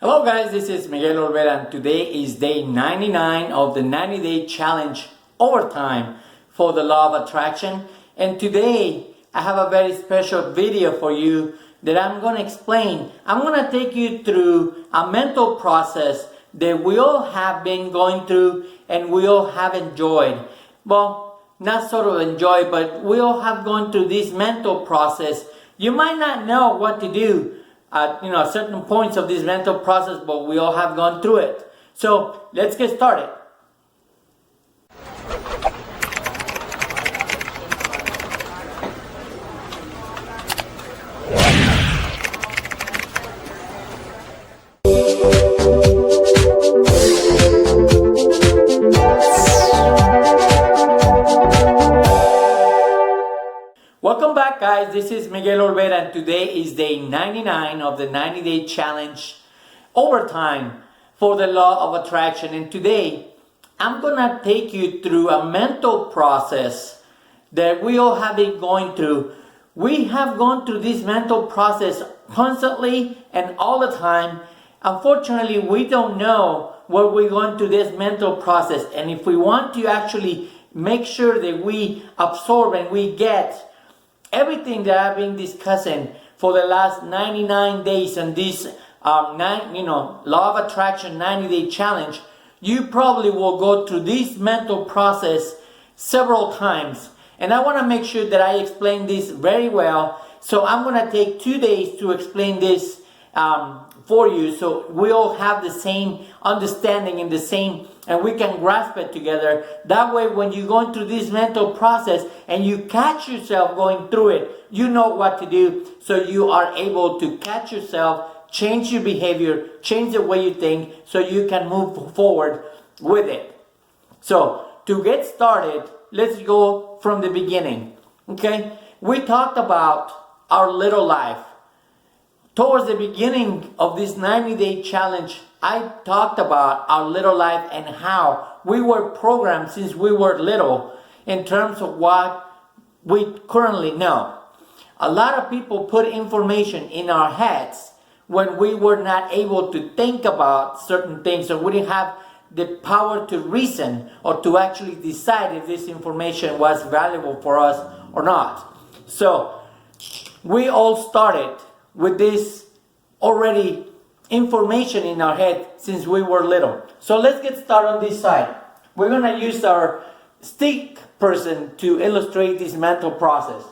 Hello guys, this is Miguel Olvera and today is day 99 of the 90-day challenge overtime for the law of attraction. And today I have a very special video for you that I'm going to explain. I'm going to take you through a mental process that we all have been going through and we all have enjoyed. Well, not sort of enjoy, but we all have gone through this mental process. You might not know what to do at certain points of this mental process, but we all have gone through it. So let's get started. Welcome back guys, this is Miguel Olvera and today is day 99 of the 90-day challenge overtime for the law of attraction. And today I'm gonna take you through a mental process that we all have been going through. We have gone through this mental process constantly and all the time. Unfortunately, we don't know what we're going through this mental process, and if we want to actually make sure that we absorb and we get everything that I've been discussing for the last 99 days on this law of attraction 90-day challenge, you probably will go through this mental process several times. And I want to make sure that I explain this very well. So I'm going to take 2 days to explain this for you, so we all have the same understanding and we can grasp it together. That way, when you're going through this mental process and you catch yourself going through it, you know what to do, so you are able to catch yourself, change your behavior, change the way you think, so you can move forward with it. So to get started, let's go from the beginning. Okay, we talked about our little life. Towards the beginning of this 90-day challenge, I talked about our little life and how we were programmed since we were little in terms of what we currently know. A lot of people put information in our heads when we were not able to think about certain things, or we didn't have the power to reason or to actually decide if this information was valuable for us or not. So we all started with this already information in our head since we were little. So let's get started on this side. We're going to use our stick person to illustrate this mental process.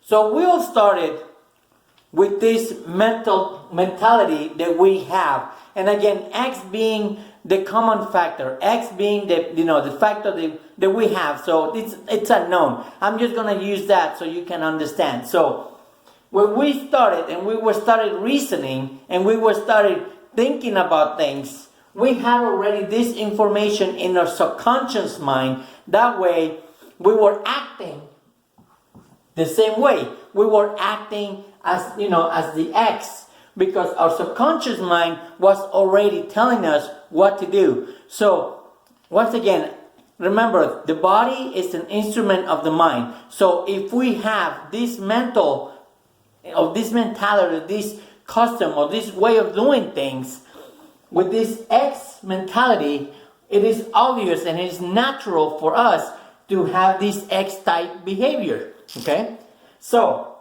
So we all started with this mentality that we have. And again, X being the common factor, X being the factor that we have. So it's unknown. I'm just going to use that so you can understand. So when we started and we were started reasoning and we were started thinking about things, we had already this information in our subconscious mind. That way we were acting the same way. We were acting as the X, because our subconscious mind was already telling us what to do. So once again, remember, the body is an instrument of the mind. So if we have this mentality, this custom, or this way of doing things with this X mentality, it is obvious and it is natural for us to have this X type behavior. Okay? So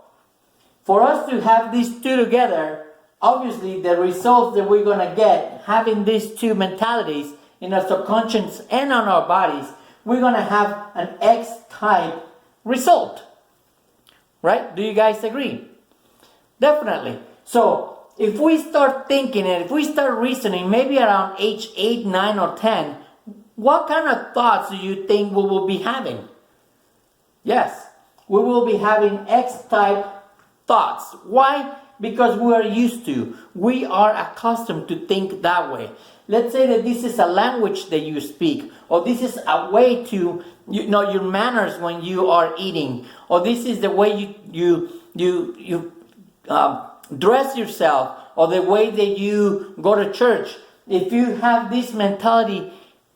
for us to have these two together, obviously the results that we're going to get having these two mentalities in our subconscious and on our bodies, we're going to have an X type result. Right? Do you guys agree? Definitely. So if we start thinking and if we start reasoning, maybe around age 8, 9, or 10, what kind of thoughts do you think we will be having? Yes, we will be having X type thoughts. Why? Because we are used to, we are accustomed to think that way. Let's say that this is a language that you speak, or this is a way to, your manners when you are eating, or this is the way you dress yourself, or the way that you go to church. If you have this mentality,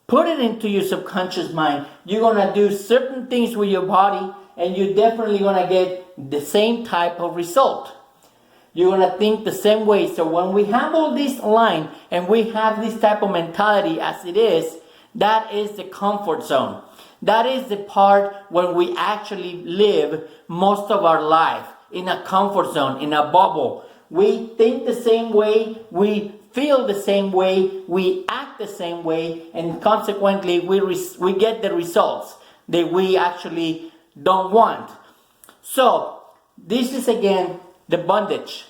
put it into your subconscious mind, you're going to do certain things with your body, and you're definitely going to get the same type of result. You're going to think the same way. So when we have all this line and we have this type of mentality as it is, that is the comfort zone. That is the part when we actually live most of our life in a comfort zone, in a bubble. We think the same way, we feel the same way, we act the same way, and consequently we get the results that we actually don't want. So this is again the bondage.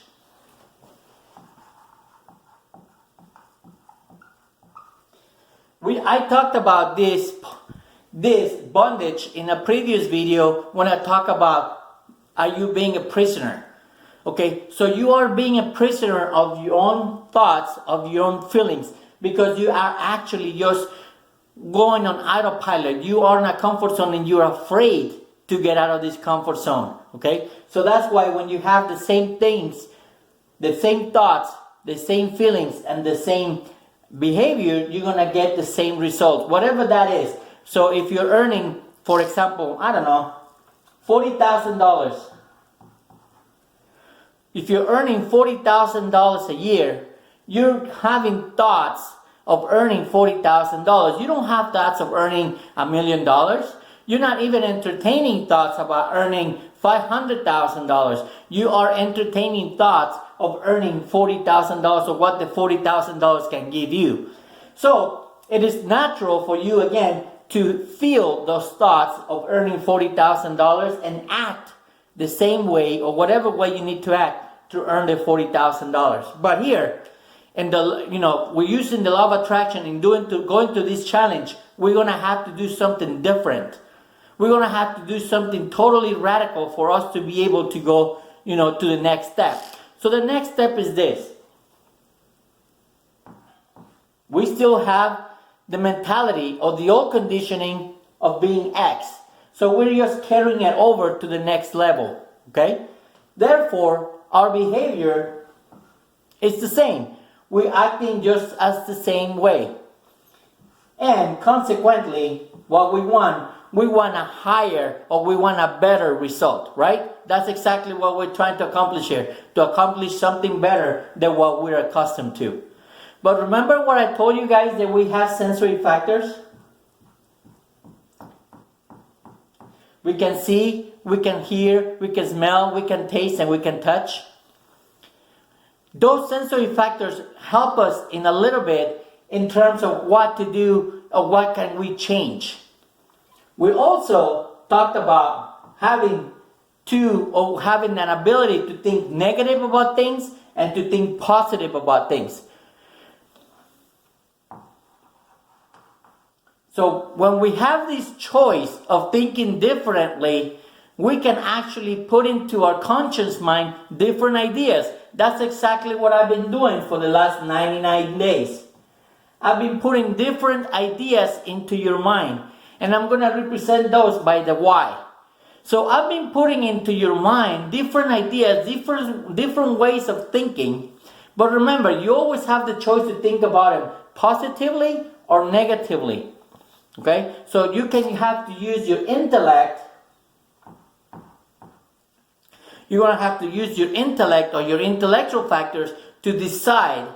I talked about this bondage in a previous video when I talk about are you being a prisoner. Okay, so you are being a prisoner of your own thoughts, of your own feelings, because you are actually just going on autopilot. You are in a comfort zone and you're afraid to get out of this comfort zone. Okay, so that's why when you have the same things, the same thoughts, the same feelings, and the same behavior, you're gonna get the same results, whatever that is. So if you're earning, for example, I don't know, $40,000. If you're earning $40,000 a year, you're having thoughts of earning $40,000. You don't have thoughts of earning $1 million. You're not even entertaining thoughts about earning $500,000. You are entertaining thoughts of earning $40,000 or what the $40,000 can give you. So it is natural for you again to feel those thoughts of earning $40,000 and act the same way or whatever way you need to act to earn the $40,000. But here, we're using the law of attraction and going to this challenge. We're gonna have to do something different. We're gonna have to do something totally radical for us to be able to go, to the next step. So the next step is this. We still have the mentality or the old conditioning of being X. So we're just carrying it over to the next level, okay? Therefore, our behavior is the same. We're acting just as the same way. And consequently, what we want a higher or we want a better result, right? That's exactly what we're trying to accomplish here, to accomplish something better than what we're accustomed to. But remember what I told you guys, that we have sensory factors? We can see, we can hear, we can smell, we can taste, and we can touch. Those sensory factors help us in a little bit in terms of what to do or what can we change. We also talked about having an ability to think negative about things and to think positive about things. So when we have this choice of thinking differently, we can actually put into our conscious mind different ideas. That's exactly what I've been doing for the last 99 days. I've been putting different ideas into your mind, and I'm going to represent those by the why. So I've been putting into your mind different ideas, different ways of thinking. But remember, you always have the choice to think about them positively or negatively. Okay? So you can have to use your intellect. You're going to have to use your intellect or your intellectual factors to decide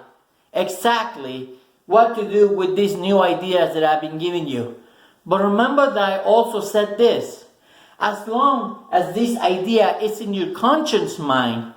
exactly what to do with these new ideas that I've been giving you. But remember that I also said this. As long as this idea is in your conscious mind,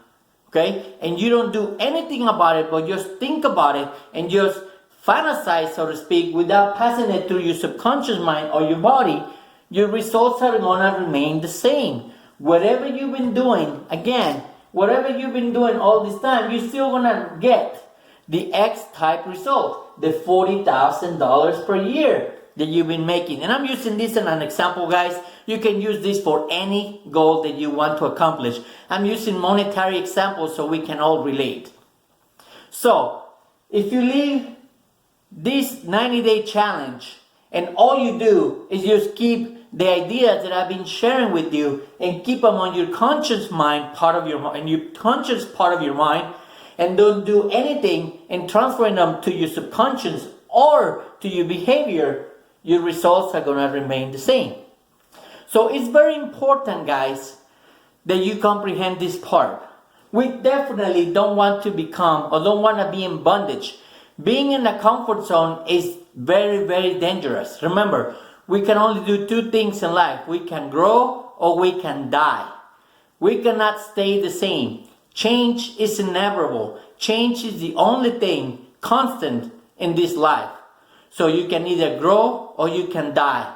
okay, and you don't do anything about it, but just think about it and just fantasize, so to speak, without passing it through your subconscious mind or your body, your results are going to remain the same. Whatever you've been doing, again, whatever you've been doing all this time, you're still going to get the X type result, the $40,000 per year that you've been making. And I'm using this as an example, guys. You can use this for any goal that you want to accomplish. I'm using monetary examples so we can all relate. So, if you leave this 90-day challenge and all you do is just keep the ideas that I've been sharing with you and keep them on your conscious mind part of your mind, your conscious part of your mind, and don't do anything in transferring them to your subconscious or to your behavior, your results are going to remain the same. So it's very important, guys, that you comprehend this part. We definitely don't want to become or don't want to be in bondage. Being in a comfort zone is very, very dangerous. Remember, we can only do two things in life. We can grow or we can die. We cannot stay the same. Change is inevitable. Change is the only thing constant in this life. So you can either grow or you can die.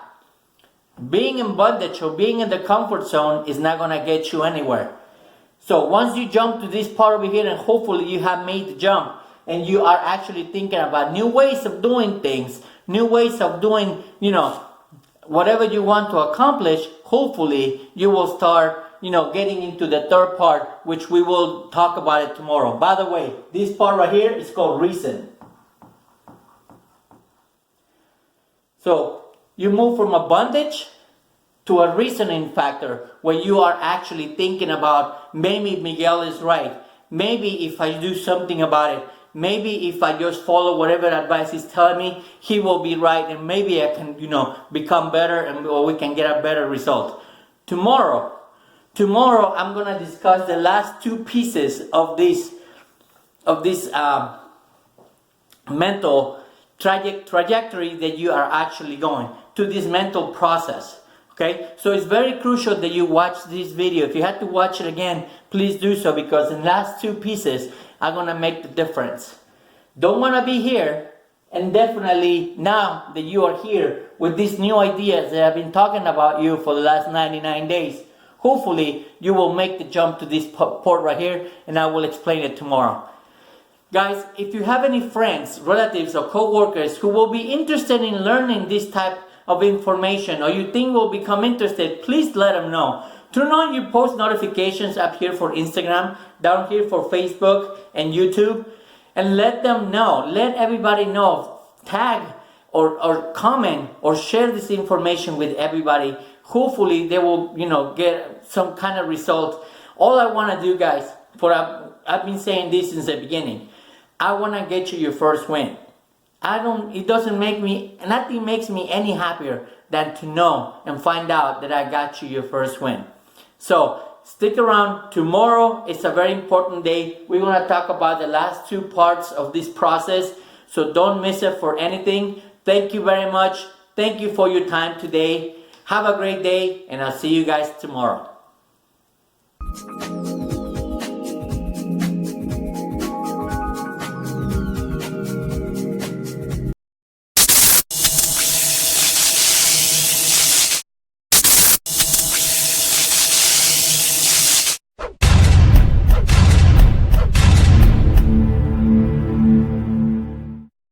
Being in bondage or being in the comfort zone is not going to get you anywhere. So once you jump to this part over here, and hopefully you have made the jump and you are actually thinking about new ways of doing things, new ways of doing, whatever you want to accomplish, hopefully you will start, getting into the third part, which we will talk about it tomorrow. By the way, this part right here is called reason. So you move from a bondage to a reasoning factor where you are actually thinking about, maybe Miguel is right. Maybe if I do something about it, maybe if I just follow whatever advice he's telling me, he will be right, and maybe I can, become better, or we can get a better result. Tomorrow I'm gonna discuss the last two pieces of this mental trajectory that you are actually going to, this mental process. Okay, so it's very crucial that you watch this video. If you had to watch it again, please do so, because the last two pieces are going to make the difference. Don't want to be here, and definitely now that you are here with these new ideas that I've been talking about you for the last 99 days, hopefully you will make the jump to this port right here, and I will explain it tomorrow. Guys, if you have any friends, relatives, or co-workers who will be interested in learning this type of information, or you think will become interested, please let them know. Turn on your post notifications up here for Instagram, down here for Facebook and YouTube, and let them know. Let everybody know. Tag or comment or share this information with everybody. Hopefully they will, get some kind of result. All I want to do, guys, I've been saying this since the beginning. I want to get you your first win. Nothing makes me any happier than to know and find out that I got you your first win. So stick around. Tomorrow is a very important day. We're going to talk about the last two parts of this process. So don't miss it for anything. Thank you very much. Thank you for your time today. Have a great day, and I'll see you guys tomorrow.